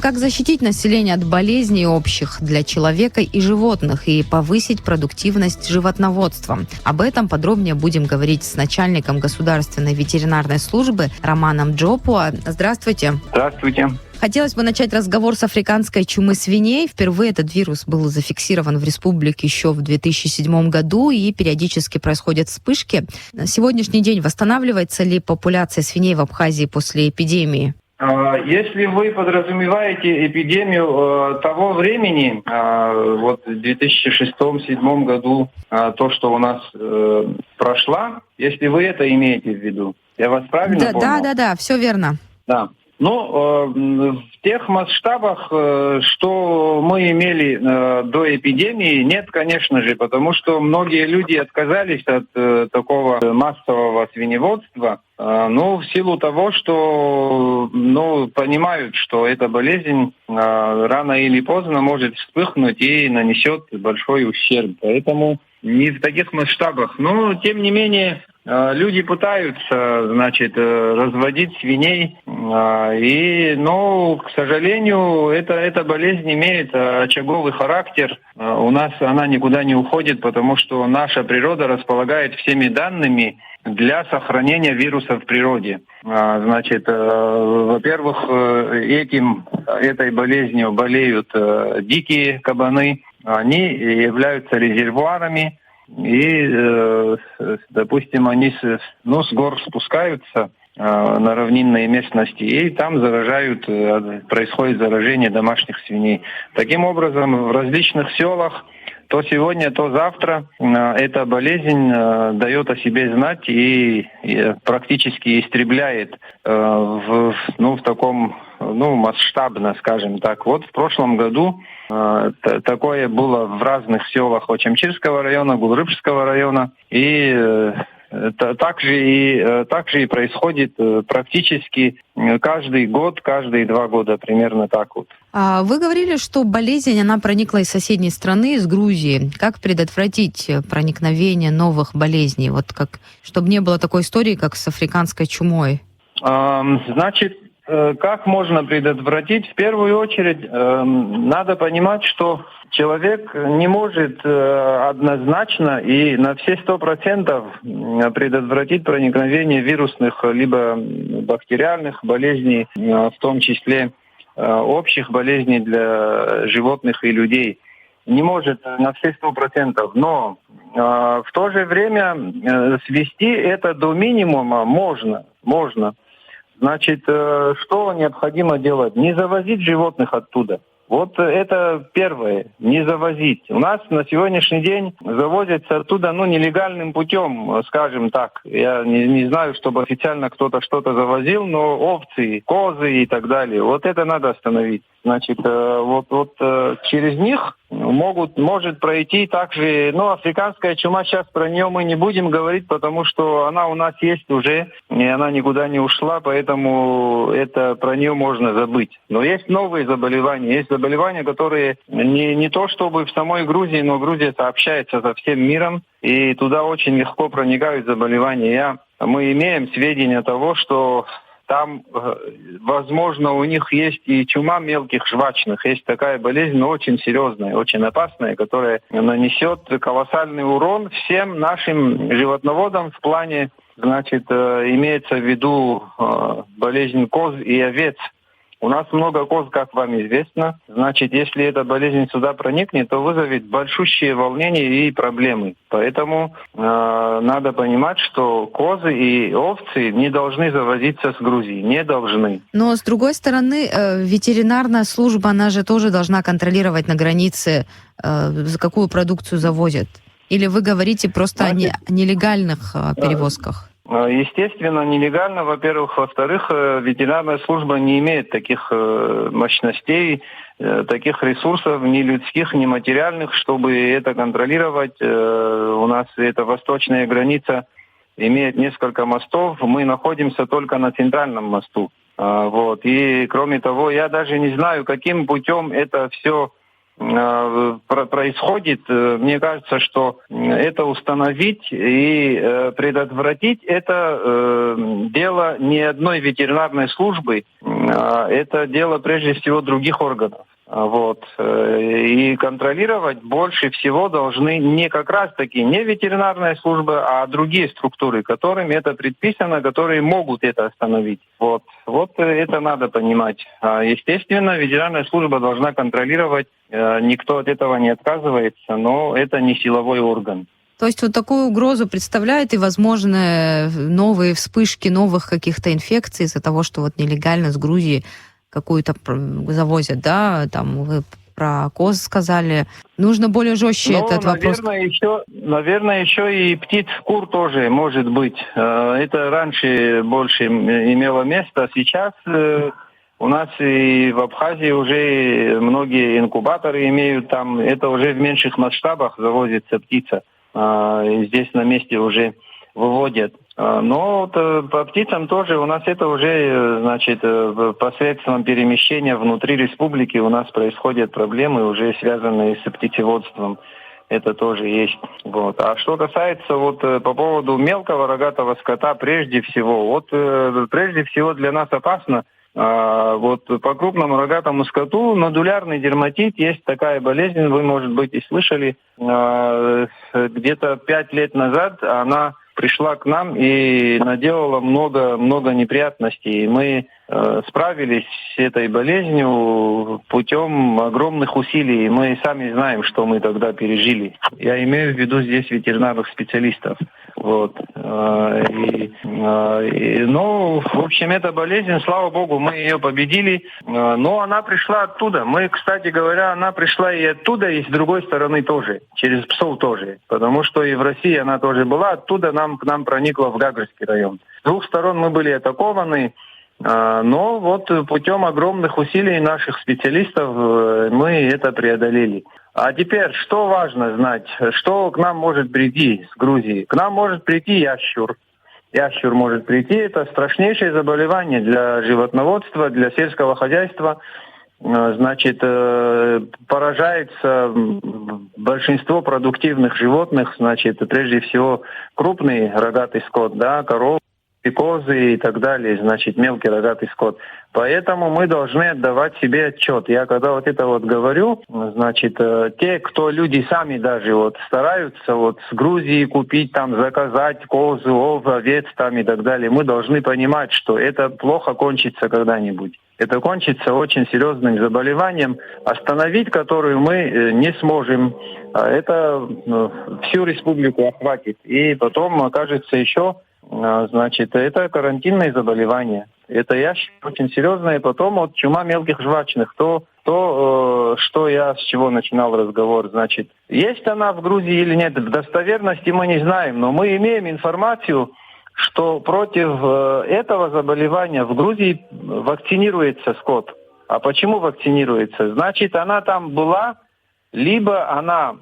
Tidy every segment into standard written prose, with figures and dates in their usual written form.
Как защитить население от болезней общих для человека и животных и повысить продуктивность животноводства? Об этом подробнее будем говорить с начальником государственной ветеринарной службы Романом Джопуа. Здравствуйте. Здравствуйте. Хотелось бы начать разговор с африканской чумы свиней. Впервые этот вирус был зафиксирован в республике еще в 2007 году, и периодически происходят вспышки. На сегодняшний день восстанавливается ли популяция свиней в Абхазии после эпидемии? Если вы подразумеваете эпидемию того времени, вот в 2006-2007 году, то, что у нас прошла, если вы это имеете в виду, я вас правильно понял? Да, все верно. Да. В тех масштабах, что мы имели до эпидемии, нет, конечно же, потому что многие люди отказались от такого массового свиневодства, в силу того, что понимают, что эта болезнь рано или поздно может вспыхнуть и нанесет большой ущерб. Поэтому не в таких масштабах. Но, тем не менее, люди пытаются, разводить свиней, к сожалению, эта болезнь имеет очаговый характер. У нас она никуда не уходит, потому что наша природа располагает всеми данными для сохранения вируса в природе. Во-первых, этой болезнью болеют дикие кабаны, они являются резервуарами. И, допустим, они с гор спускаются на равнинные местности, и там происходит заражение домашних свиней. Таким образом, в различных селах то сегодня, то завтра эта болезнь дает о себе знать и практически истребляет в таком масштабно, скажем так. Вот в прошлом году такое было в разных селах Очамчирского района, Гулрыбского района, и также и происходит практически каждый год, каждые 2 года, примерно так вот. Вы говорили, что болезнь, она проникла из соседней страны, из Грузии. Как предотвратить проникновение новых болезней? Чтобы не было такой истории, как с африканской чумой. Как можно предотвратить? В первую очередь, надо понимать, что человек не может однозначно и на все 100% предотвратить проникновение вирусных либо бактериальных болезней, в том числе общих болезней для животных и людей. Не может на все 100%, но в то же время свести это до минимума можно. Что необходимо делать? Не завозить животных оттуда. Вот это первое. Не завозить. У нас на сегодняшний день завозятся оттуда, нелегальным путем, скажем так. Я не знаю, чтобы официально кто-то что-то завозил, но овцы, козы и так далее. Вот это надо остановить. Через них может пройти также, африканская чума, сейчас про нее мы не будем говорить, потому что она у нас есть уже, и она никуда не ушла, поэтому про нее можно забыть. Но есть новые заболевания, есть заболевания, которые не то чтобы в самой Грузии, но Грузия сообщается со всем миром, и туда очень легко проникают заболевания. Мы имеем сведения того, что там, возможно, у них есть и чума мелких жвачных. Есть такая болезнь, но очень серьезная, очень опасная, которая нанесет колоссальный урон всем нашим животноводам в плане, имеется в виду болезнь коз и овец. У нас много коз, как вам известно. Если эта болезнь сюда проникнет, то вызовет большущие волнения и проблемы. Поэтому надо понимать, что козы и овцы не должны завозиться с Грузии. Не должны. Но, с другой стороны, ветеринарная служба, она же тоже должна контролировать на границе, за какую продукцию завозят. Или вы говорите просто о нелегальных перевозках? Естественно, нелегально, во-первых. Во-вторых, ветеринарная служба не имеет таких мощностей, таких ресурсов, ни людских, ни материальных, чтобы это контролировать. У нас эта восточная граница имеет несколько мостов. Мы находимся только на центральном мосту. И, кроме того, я даже не знаю, каким путем это все происходит. Мне кажется, что это установить и предотвратить это дело не одной ветеринарной службы. это дело прежде всего других органов. Вот. И контролировать больше всего должны не как раз-таки не ветеринарная служба, а другие структуры, которым это предписано, которые могут это остановить. Вот это надо понимать. Естественно, ветеринарная служба должна контролировать, никто от этого не отказывается, но это не силовой орган. То есть вот такую угрозу представляет и возможные новые вспышки новых каких-то инфекций из-за того, что вот нелегально с Грузии какую-то завозят, да, там вы про коз сказали. Нужно более жестче этот вопрос. Наверное, еще и птиц, кур тоже может быть. Это раньше больше имело место, а сейчас у нас и в Абхазии уже многие инкубаторы имеют там, это уже в меньших масштабах завозится птица. Здесь на месте уже выводят. Но по птицам тоже у нас это уже, значит, посредством перемещения внутри республики у нас происходят проблемы, уже связанные с птицеводством. Это тоже есть. Вот. А что касается по поводу мелкого рогатого скота, прежде всего для нас опасно. По крупному рогатому скоту нодулярный дерматит, есть такая болезнь, вы, может быть, и слышали. Где-то 5 лет назад она пришла к нам и наделала много неприятностей. Мы справились с этой болезнью путем огромных усилий. Мы сами знаем, что мы тогда пережили. Я имею в виду здесь ветеринарных специалистов. В общем, эта болезнь, слава богу, мы ее победили. Но она пришла оттуда. Кстати говоря, она пришла и оттуда, и с другой стороны тоже. Через псов тоже. Потому что и в России она тоже была. Оттуда к нам проникла в Гагрский район. С двух сторон мы были атакованы. Но путем огромных усилий наших специалистов мы это преодолели. А теперь, что важно знать, что к нам может прийти с Грузии? К нам может прийти ящур. Ящур может прийти, это страшнейшее заболевание для животноводства, для сельского хозяйства. Значит, поражается большинство продуктивных животных, значит, прежде всего крупный рогатый скот, да, коровы, козы и так далее, значит, мелкий рогатый скот. Поэтому мы должны отдавать себе отчет. Я когда говорю, значит, те, кто люди сами даже стараются с Грузии купить, там, заказать козу, овец там и так далее, мы должны понимать, что это плохо кончится когда-нибудь. Это кончится очень серьезным заболеванием, остановить которую мы не сможем. Это всю республику охватит. И потом окажется еще, значит, это карантинное заболевание. Это ящик очень серьезное. Потом чума мелких жвачных. Что я с чего начинал разговор. Значит, есть она в Грузии или нет, в достоверности мы не знаем. Но мы имеем информацию, что против этого заболевания в Грузии вакцинируется скот. А почему вакцинируется? Значит, она там была, либо она...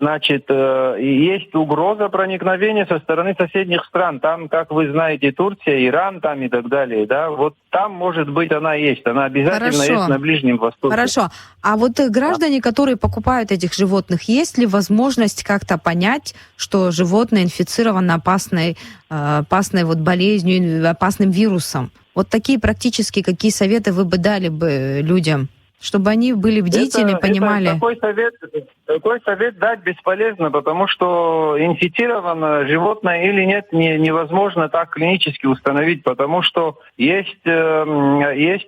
Значит, есть угроза проникновения со стороны соседних стран. Там, как вы знаете, Турция, Иран там и так далее. Да? Там, может быть, она есть. Она обязательно есть на Ближнем Востоке. Хорошо. А граждане, которые покупают этих животных, есть ли возможность как-то понять, что животное инфицировано опасной болезнью, опасным вирусом? Такие практически, какие советы вы бы дали бы людям? Чтобы они были бдительны, понимали. Такой совет дать бесполезно, потому что инфицировано животное или нет, невозможно так клинически установить, потому что есть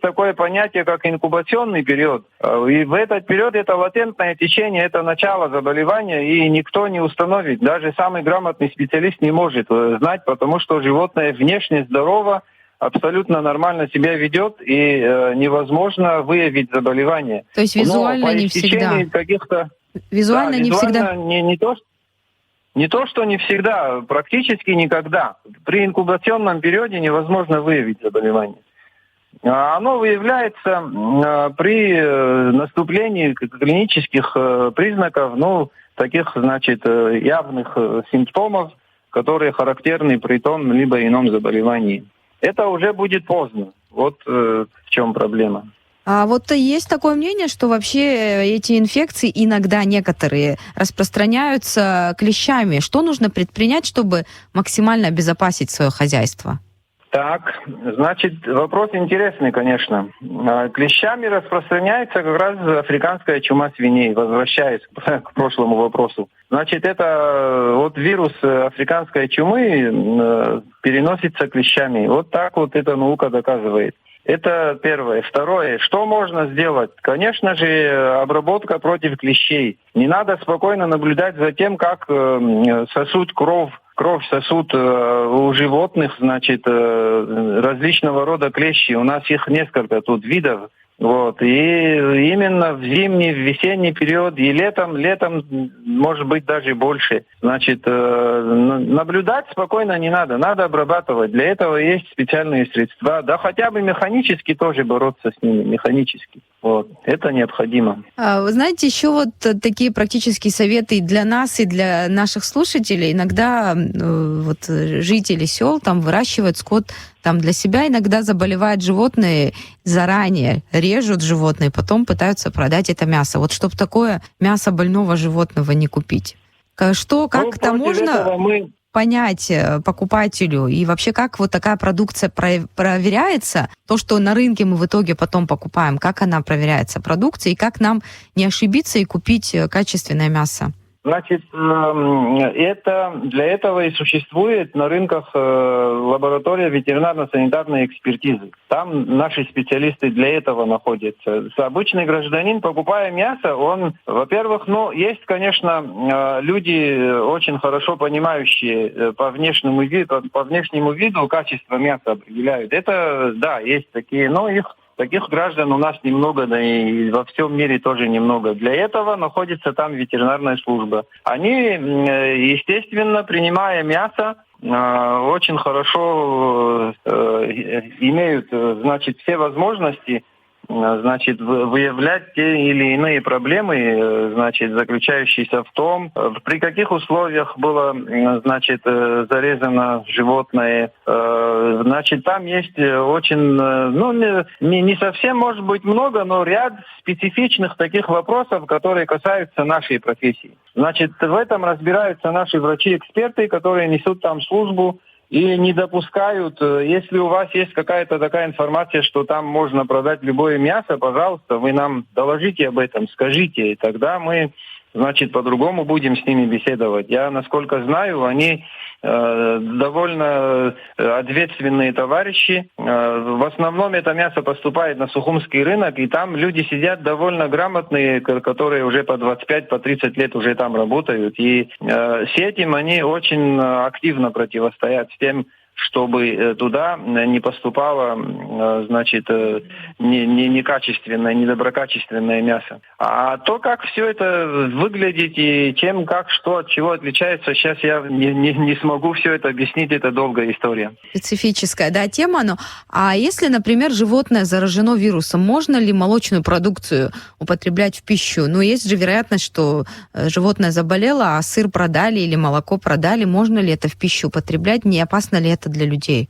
такое понятие, как инкубационный период. И в этот период это латентное течение, это начало заболевания, и никто не установит. Даже самый грамотный специалист не может знать, потому что животное внешне здорово, абсолютно нормально себя ведет, и невозможно выявить заболевание. То есть визуально не всегда? Визуально не всегда? Не то, что не всегда, практически никогда. При инкубационном периоде невозможно выявить заболевание. Оно выявляется при наступлении клинических признаков, таких, значит, явных симптомов, которые характерны при том либо ином заболевании. Это уже будет поздно. В чем проблема. А есть такое мнение, что вообще эти инфекции иногда некоторые распространяются клещами. Что нужно предпринять, чтобы максимально обезопасить свое хозяйство? Так, значит, вопрос интересный, конечно. Клещами распространяется как раз африканская чума свиней, возвращаясь к прошлому вопросу. Значит, это вот вирус африканской чумы переносится клещами. Вот так вот эта наука доказывает. Это первое. Второе. Что можно сделать? Конечно же, обработка против клещей. Не надо спокойно наблюдать за тем, как сосут кровь сосут у животных, значит, различного рода клещи. У нас их несколько тут видов. Вот. И именно в зимний, в весенний период и летом, может быть, даже больше. Значит, наблюдать спокойно не надо, надо обрабатывать. Для этого есть специальные средства. Да хотя бы механически тоже бороться с ними, механически. Вот. Это необходимо. Вы знаете, еще вот такие практические советы и для нас, и для наших слушателей. Иногда вот жители сел там выращивают скот там для себя, иногда заболевают животные заранее, режут животные, потом пытаются продать это мясо. Вот чтобы такое мясо больного животного не купить. Как это можно понять покупателю? И вообще, как вот такая продукция проверяется? То, что на рынке мы в итоге потом покупаем, как она проверяется, продукция, и как нам не ошибиться и купить качественное мясо? Значит, для этого и существует на рынках лаборатория ветеринарно-санитарной экспертизы. Там наши специалисты для этого находятся. Обычный гражданин, покупая мясо, он, во-первых, есть, конечно, люди очень хорошо понимающие по внешнему виду качество мяса определяют. Это, да, есть такие, но таких граждан у нас немного, да и во всем мире тоже немного. Для этого находится там ветеринарная служба. Они, естественно, принимая мясо, очень хорошо имеют, значит, все возможности, значит, выявлять те или иные проблемы, значит, заключающиеся в том, при каких условиях было, значит, зарезано животное. Значит, там есть очень, не совсем, может быть, много, но ряд специфичных таких вопросов, которые касаются нашей профессии. Значит, в этом разбираются наши врачи-эксперты, которые несут там службу, и не допускают, если у вас есть какая-то такая информация, что там можно продать любое мясо, пожалуйста, вы нам доложите об этом, скажите, и тогда мы, значит, по-другому будем с ними беседовать. Я, насколько знаю, они довольно ответственные товарищи. В основном это мясо поступает на Сухумский рынок, и там люди сидят довольно грамотные, которые уже по 25, по 30 лет уже там работают. И с этим они очень активно противостоят, с тем, чтобы туда не поступало, значит, некачественное, недоброкачественное мясо. А то, как все это выглядит и чем, как, что, от чего отличается, сейчас я не смогу все это объяснить, это долгая история. Специфическая, да, тема. А если, например, животное заражено вирусом, можно ли молочную продукцию употреблять в пищу? Есть же вероятность, что животное заболело, а сыр продали или молоко продали. Можно ли это в пищу употреблять? Не опасно ли это для людей?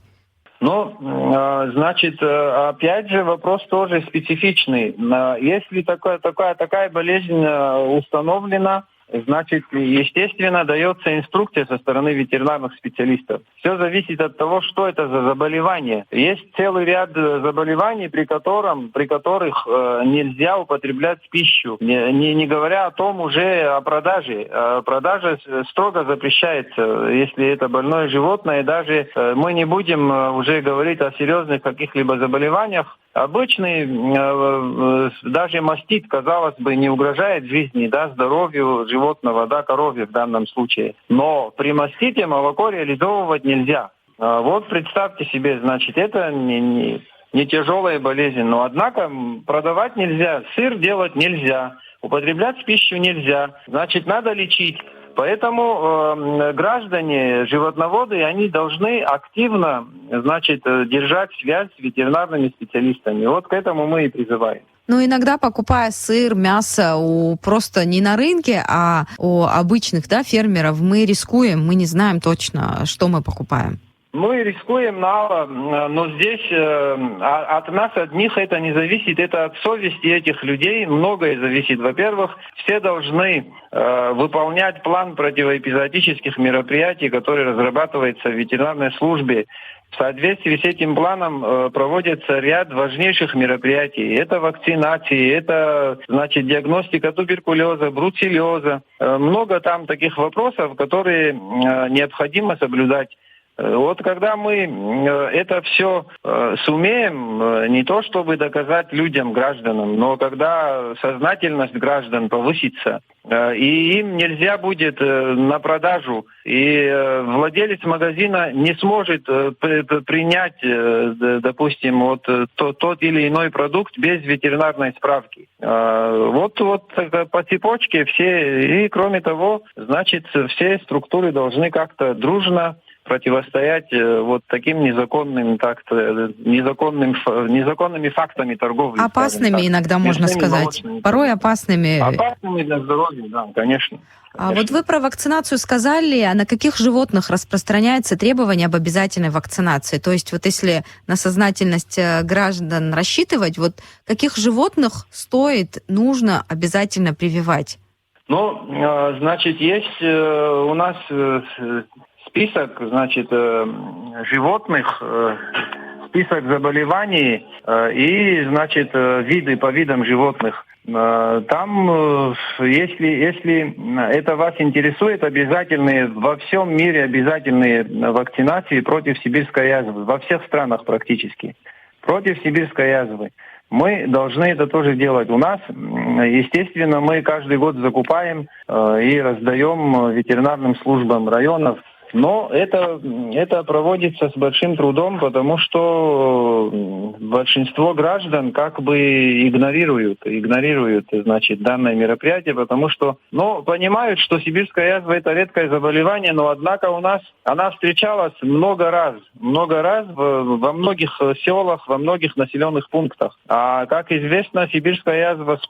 Значит, опять же, вопрос тоже специфичный. Если такая болезнь установлена, значит, естественно, дается инструкция со стороны ветеринарных специалистов. Все зависит от того, что это за заболевание. Есть целый ряд заболеваний, при которых нельзя употреблять пищу. Не говоря о том уже о продаже. Продажа строго запрещается, если это больное животное. Даже мы не будем уже говорить о серьезных каких-либо заболеваниях. Обычный, даже мастит, казалось бы, не угрожает жизни, да, здоровью животного, да, коровье в данном случае. Но при мастите молоко реализовывать нельзя. Вот представьте себе, значит, это не тяжелая болезнь, но однако продавать нельзя, сыр делать нельзя, употреблять в пищу нельзя, значит, надо лечить. Поэтому граждане, животноводы, они должны активно, значит, держать связь с ветеринарными специалистами. Вот к этому мы и призываем. Иногда, покупая сыр, мясо просто не на рынке, а у обычных, да, фермеров, мы рискуем, мы не знаем точно, что мы покупаем. Мы рискуем мало, но здесь от нас одних это не зависит, это от совести этих людей многое зависит. Во-первых, все должны выполнять план противоэпизоотических мероприятий, который разрабатывается в ветеринарной службе. В соответствии с этим планом проводится ряд важнейших мероприятий. Это вакцинации, это, значит, диагностика туберкулеза, бруцеллеза. Много там таких вопросов, которые необходимо соблюдать. Вот когда мы это все сумеем, не то чтобы доказать людям, гражданам, но когда сознательность граждан повысится, и им нельзя будет на продажу, и владелец магазина не сможет принять, допустим, вот тот или иной продукт без ветеринарной справки. Вот по цепочке все, и кроме того, значит, все структуры должны как-то дружно противостоять вот таким незаконными фактами торговли. Опасными иногда, можно сказать. Порой опасными. Опасными для здоровья, да, конечно. А вот вы про вакцинацию сказали, а на каких животных распространяется требование об обязательной вакцинации? То есть вот если на сознательность граждан рассчитывать, вот каких животных нужно обязательно прививать? Ну, значит, есть у нас список, значит, животных, список заболеваний и, значит, виды по видам животных. Там, если это вас интересует, обязательные во всем мире обязательные вакцинации против сибирской язвы, во всех странах практически, против сибирской язвы. Мы должны это тоже делать. У нас, естественно, мы каждый год закупаем и раздаем ветеринарным службам районов. Но это проводится с большим трудом, потому что большинство граждан как бы игнорируют, значит, данное мероприятие, потому что, понимают, что сибирская язва — это редкое заболевание, но однако у нас она встречалась много раз во многих селах, во многих населенных пунктах. А как известно, сибирская язва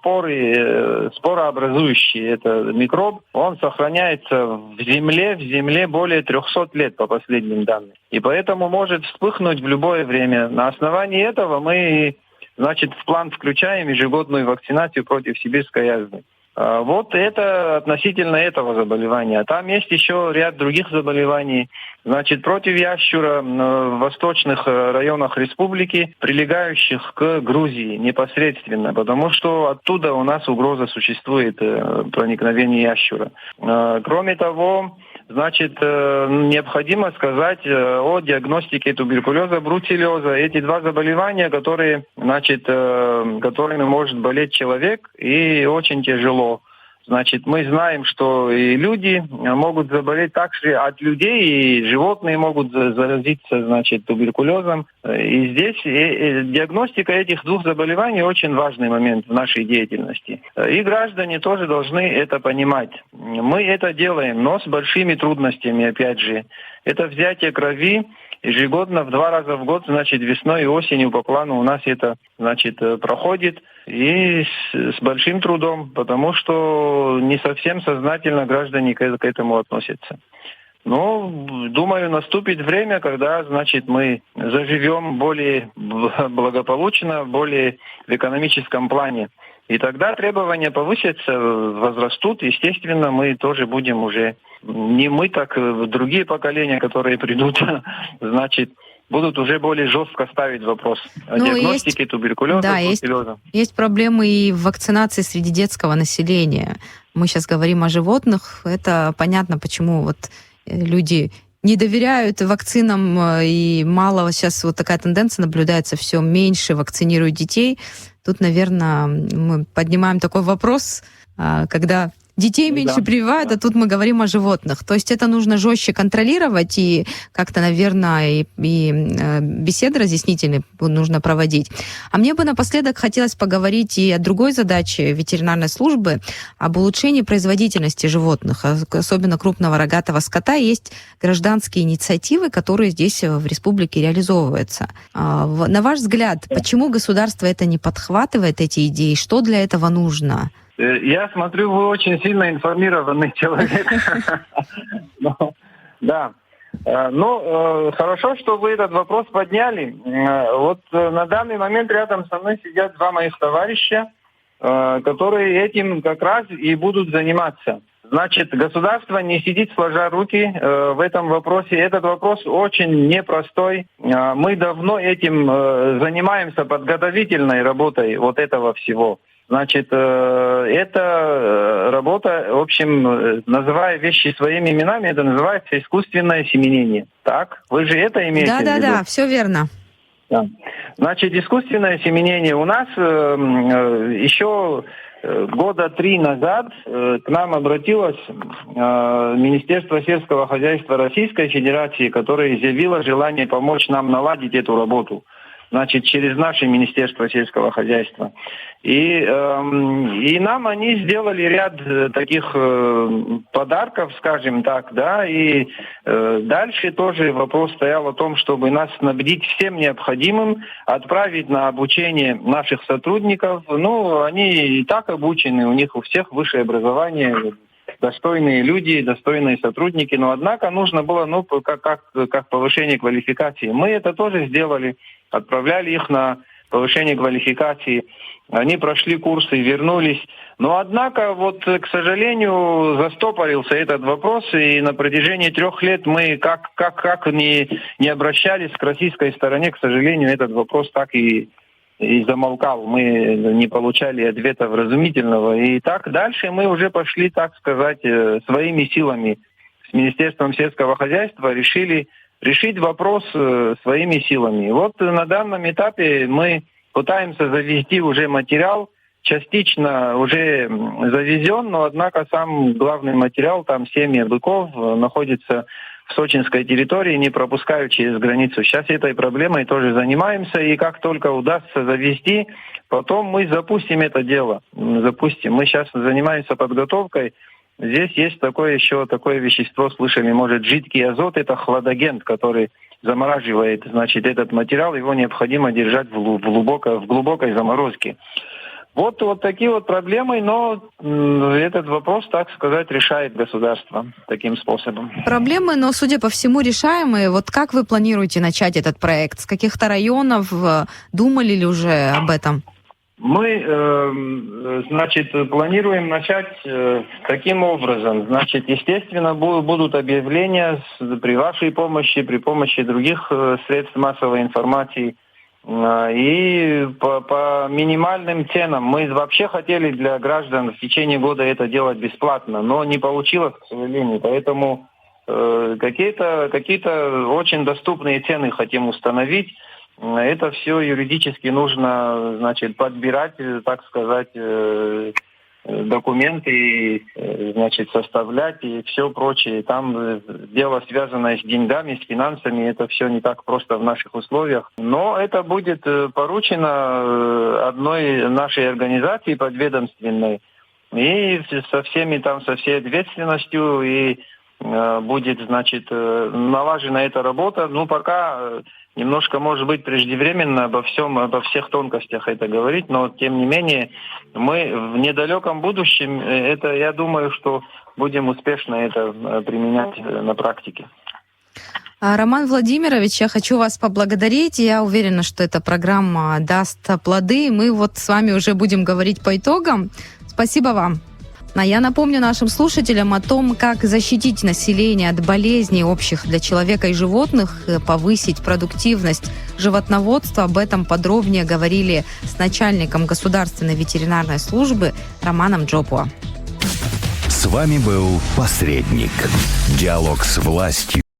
спорообразующий, это микроб, он сохраняется в земле более 300 лет по последним данным. И поэтому может вспыхнуть в любое время. На основании этого мы, значит, в план включаем ежегодную вакцинацию против сибирской язвы. Вот это относительно этого заболевания. Там есть еще ряд других заболеваний. Значит, против ящура в восточных районах республики, прилегающих к Грузии непосредственно, потому что оттуда у нас угроза существует проникновения ящура. Кроме того, значит, необходимо сказать о диагностике туберкулеза, бруцеллеза. Эти два заболевания, которые, значит, которыми может болеть человек, и очень тяжело. Значит, мы знаем, что и люди могут заболеть также от людей, и животные могут заразиться, значит, туберкулезом. И здесь диагностика этих двух заболеваний очень важный момент в нашей деятельности. И граждане тоже должны это понимать. Мы это делаем, но с большими трудностями, опять же. Это взятие крови ежегодно 2 раза в год, значит, весной и осенью по плану у нас это, значит, проходит. И с большим трудом, потому что не совсем сознательно граждане к этому относятся. Но, думаю, наступит время, когда, значит, мы заживем более благополучно, более в экономическом плане. И тогда требования повысятся, возрастут. Естественно, мы тоже будем уже, не мы, так другие поколения, которые придут, значит, будут уже более жестко ставить вопрос о диагностике туберкулеза, бруцеллеза. Есть проблемы и в вакцинации среди детского населения. Мы сейчас говорим о животных. Это понятно, почему вот люди не доверяют вакцинам, и мало сейчас вот такая тенденция наблюдается, все меньше вакцинируют детей. Тут, наверное, мы поднимаем такой вопрос, когда детей меньше прививают, а тут мы говорим о животных. То есть это нужно жестче контролировать, и как-то, наверное, и беседы разъяснительные нужно проводить. А мне бы напоследок хотелось поговорить и о другой задаче ветеринарной службы, об улучшении производительности животных, особенно крупного рогатого скота. Есть гражданские инициативы, которые здесь в республике реализовываются. На ваш взгляд, почему государство это не подхватывает, эти идеи? Что для этого нужно? Я смотрю, вы очень сильно информированный человек. Да. Хорошо, что вы этот вопрос подняли. Вот на данный момент рядом со мной сидят два моих товарища, которые этим как раз и будут заниматься. Значит, государство не сидит сложа руки в этом вопросе. Этот вопрос очень непростой. Мы давно этим занимаемся, подготовительной работой вот этого всего. Значит, эта работа, в общем, называя вещи своими именами, это называется искусственное семенение. Так? Вы же это имеете в виду? Да, все верно. Да. Значит, искусственное семенение у нас еще года 3 назад к нам обратилось Министерство сельского хозяйства Российской Федерации, которое изъявило желание помочь нам наладить эту работу. Значит, через наше Министерство сельского хозяйства. И нам они сделали ряд таких подарков, скажем так, да, и дальше тоже вопрос стоял о том, чтобы нас снабдить всем необходимым, отправить на обучение наших сотрудников. Ну, они и так обучены, у них у всех высшее образование, достойные люди, достойные сотрудники, но однако нужно было, как повышение квалификации. Мы это тоже сделали, отправляли их на повышение квалификации. Они прошли курсы, вернулись. Но однако, вот, к сожалению, застопорился этот вопрос, и на протяжении 3 лет мы как не обращались к российской стороне, к сожалению, этот вопрос так и замолкал. Мы не получали ответа вразумительного. И так дальше мы уже пошли, так сказать, своими силами с Министерством сельского хозяйства решили решить вопрос своими силами. Вот на данном этапе мы пытаемся завести уже материал, частично уже завезен, но однако сам главный материал, там семьи быков, находится в сочинской территории, не пропускают через границу. Сейчас этой проблемой тоже занимаемся, и как только удастся завести, потом мы запустим это дело. Запустим. Мы сейчас занимаемся подготовкой. Здесь есть такое вещество, слышали, может, жидкий азот, это хладагент, который замораживает, значит, этот материал, его необходимо держать в глубокой заморозке. Вот такие вот проблемы, но этот вопрос, так сказать, решает государство таким способом. Проблемы, но, судя по всему, решаемые. Вот как вы планируете начать этот проект? С каких-то районов? Думали ли уже об этом? Мы, планируем начать таким образом. Значит, естественно, будут объявления при вашей помощи, при помощи других средств массовой информации. И по минимальным ценам. Мы вообще хотели для граждан в течение года это делать бесплатно, но не получилось, к сожалению. Поэтому какие-то очень доступные цены хотим установить. Это все юридически нужно, значит, подбирать, так сказать, документы, значит, составлять и все прочее. Там дело, связанное с деньгами, с финансами, это все не так просто в наших условиях. Но это будет поручено одной нашей организации подведомственной. И со всей ответственностью и будет, значит, налажена эта работа. Ну, пока немножко, может быть, преждевременно обо всех тонкостях это говорить, но, тем не менее, мы в недалеком будущем, я думаю, что будем успешно это применять на практике. Роман Владимирович, я хочу вас поблагодарить. Я уверена, что эта программа даст плоды. Мы вот с вами уже будем говорить по итогам. Спасибо вам. А я напомню нашим слушателям о том, как защитить население от болезней общих для человека и животных, повысить продуктивность животноводства. Об этом подробнее говорили с начальником Государственной ветеринарной службы Романом Джопуа. С вами был «Посредник». Диалог с властью